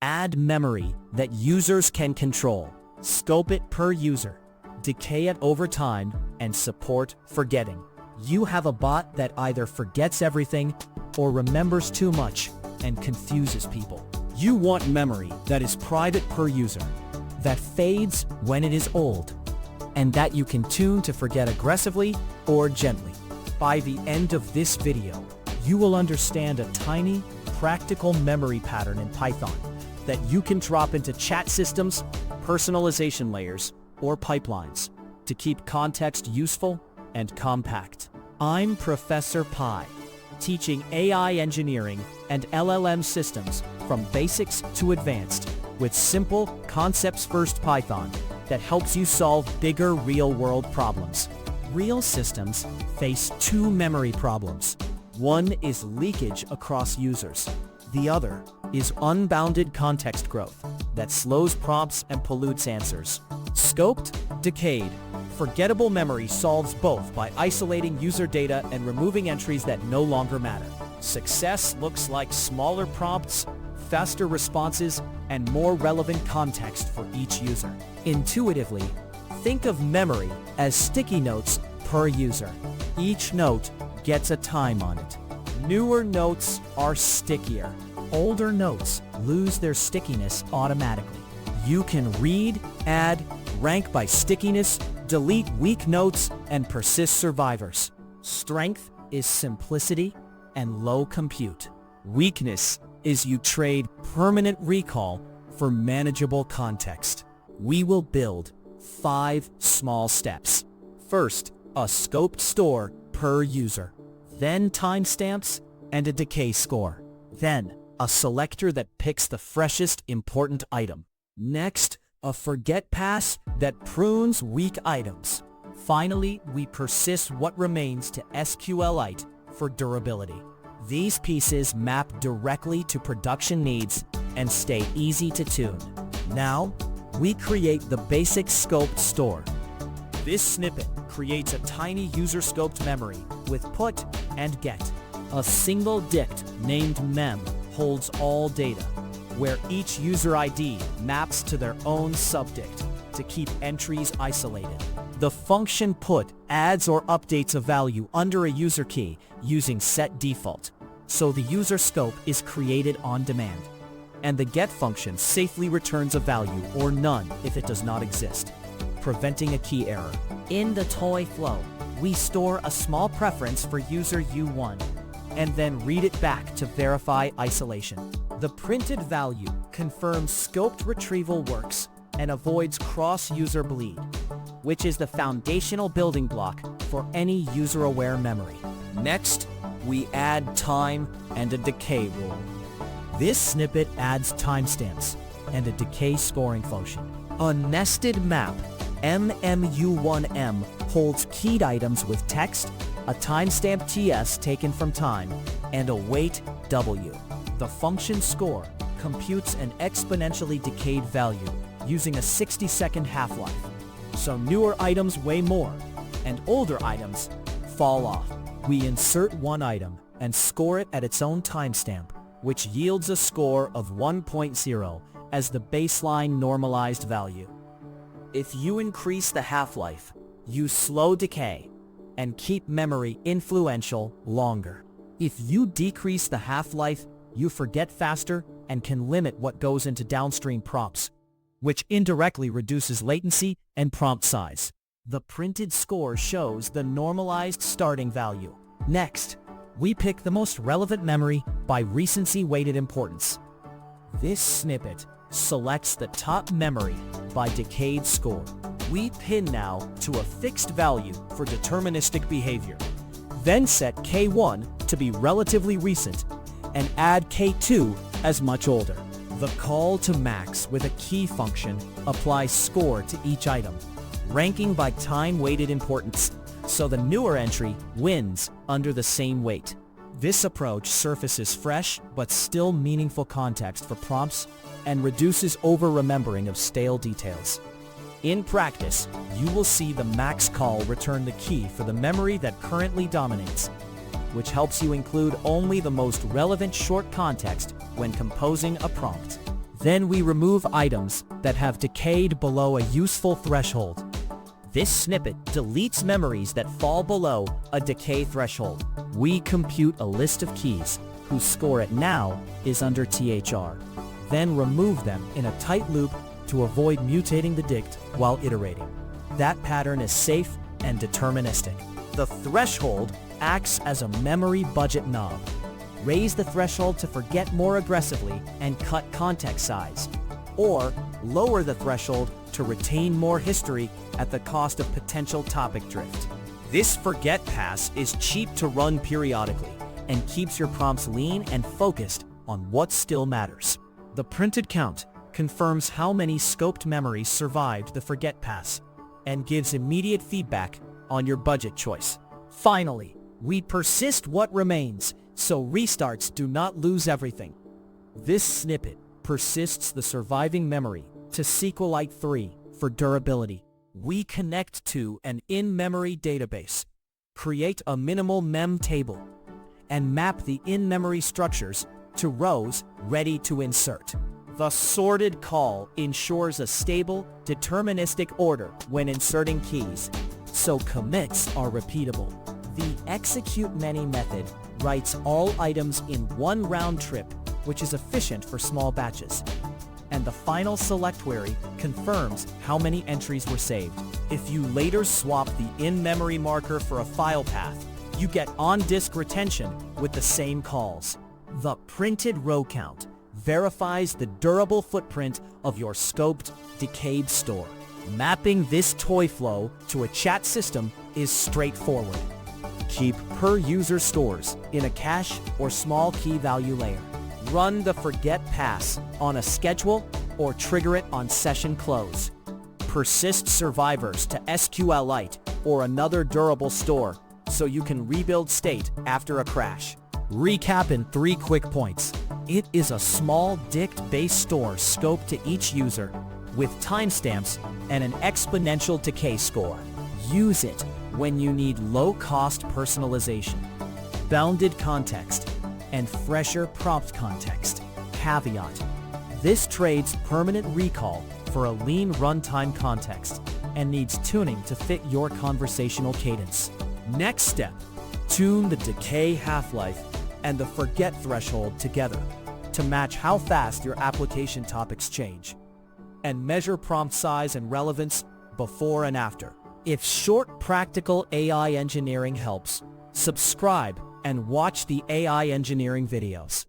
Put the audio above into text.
Add memory that users can control. Scope it per user. Decay it over time and support forgetting. You have a bot that either forgets everything or remembers too much and confuses people. You want memory that is private per user, that fades when it is old, and that you can tune to forget aggressively or gently. By the end of this video, you will understand a tiny, practical memory pattern in Python that you can drop into chat systems, personalization layers, or pipelines to keep context useful and compact. I'm Professor Pi, teaching AI engineering and LLM systems from basics to advanced with simple, concepts-first Python that helps you solve bigger real-world problems. Real systems face two memory problems. One is leakage across users. The other is unbounded context growth that slows prompts and pollutes answers. Scoped, decayed, forgettable memory solves both by isolating user data and removing entries that no longer matter. Success looks like smaller prompts, faster responses, and more relevant context for each user. Intuitively, think of memory as sticky notes per user. Each note gets a time on it. Newer notes are stickier. Older notes lose their stickiness automatically. You can read, add, rank by stickiness, delete weak notes, and persist survivors. Strength is simplicity and low compute. Weakness is you trade permanent recall for manageable context. We will build 5 small steps. First, a scoped store per user. Then timestamps and a decay score. Then, a selector that picks the freshest important item. Next, a forget pass that prunes weak items. Finally, we persist what remains to SQLite for durability. These pieces map directly to production needs and stay easy to tune. Now, we create the basic scoped store. This snippet creates a tiny user-scoped memory with put and get. A single dict named mem holds all data, where each user ID maps to their own subdict to keep entries isolated. The function put adds or updates a value under a user key using setDefault, so the user scope is created on demand. And the get function safely returns a value or none if it does not exist, preventing a key error. In the toy flow, we store a small preference for user U1 and then read it back to verify isolation. The printed value confirms scoped retrieval works and avoids cross-user bleed, which is the foundational building block for any user-aware memory. Next, we add time and a decay rule. This snippet adds timestamps and a decay scoring function. A nested map, MMU1M, holds keyed items with text, a timestamp TS taken from time, and a weight W. The function score computes an exponentially decayed value using a 60-second half-life, so newer items weigh more, and older items fall off. We insert one item and score it at its own timestamp, which yields a score of 1.0 as the baseline normalized value. If you increase the half-life, you slow decay and keep memory influential longer. If you decrease the half-life, you forget faster and can limit what goes into downstream prompts, which indirectly reduces latency and prompt size. The printed score shows the normalized starting value. Next, we pick the most relevant memory by recency-weighted importance. This snippet selects the top memory by decayed score. We pin now to a fixed value for deterministic behavior. Then set K1 to be relatively recent and add K2 as much older. The call to max with a key function applies score to each item, ranking by time-weighted importance, so the newer entry wins under the same weight. This approach surfaces fresh but still meaningful context for prompts and reduces over-remembering of stale details. In practice, you will see the max call return the key for the memory that currently dominates, which helps you include only the most relevant short context when composing a prompt. Then we remove items that have decayed below a useful threshold. This snippet deletes memories that fall below a decay threshold. We compute a list of keys whose score at now is under THR. Then remove them in a tight loop to avoid mutating the dict while iterating. That pattern is safe and deterministic. The threshold acts as a memory budget knob. Raise the threshold to forget more aggressively and cut context size, or lower the threshold to retain more history at the cost of potential topic drift. This forget pass is cheap to run periodically and keeps your prompts lean and focused on what still matters. The printed count confirms how many scoped memories survived the forget pass and gives immediate feedback on your budget choice. Finally, we persist what remains, so restarts do not lose everything. This snippet persists the surviving memory to SQLite 3 for durability. We connect to an in-memory database, create a minimal mem table, and map the in-memory structures to rows ready to insert. The sorted call ensures a stable, deterministic order when inserting keys, so commits are repeatable. The execute many method writes all items in one round trip, which is efficient for small batches. And the final select query confirms how many entries were saved. If you later swap the in-memory marker for a file path, you get on-disk retention with the same calls. The printed row count verifies the durable footprint of your scoped, decayed store. Mapping this toy flow to a chat system is straightforward. Keep per-user stores in a cache or small key value layer. Run the forget pass on a schedule or trigger it on session close. Persist survivors to SQLite or another durable store so you can rebuild state after a crash. Recap in 3 quick points. It is a small dict-based store scoped to each user with timestamps and an exponential decay score. Use it when you need low-cost personalization, bounded context, and fresher prompt context. Caveat: this trades permanent recall for a lean runtime context and needs tuning to fit your conversational cadence. Next step, tune the decay half-life and the forget threshold together to match how fast your application topics change. And measure prompt size and relevance before and after. If short, practical AI engineering helps, subscribe and watch the AI engineering videos.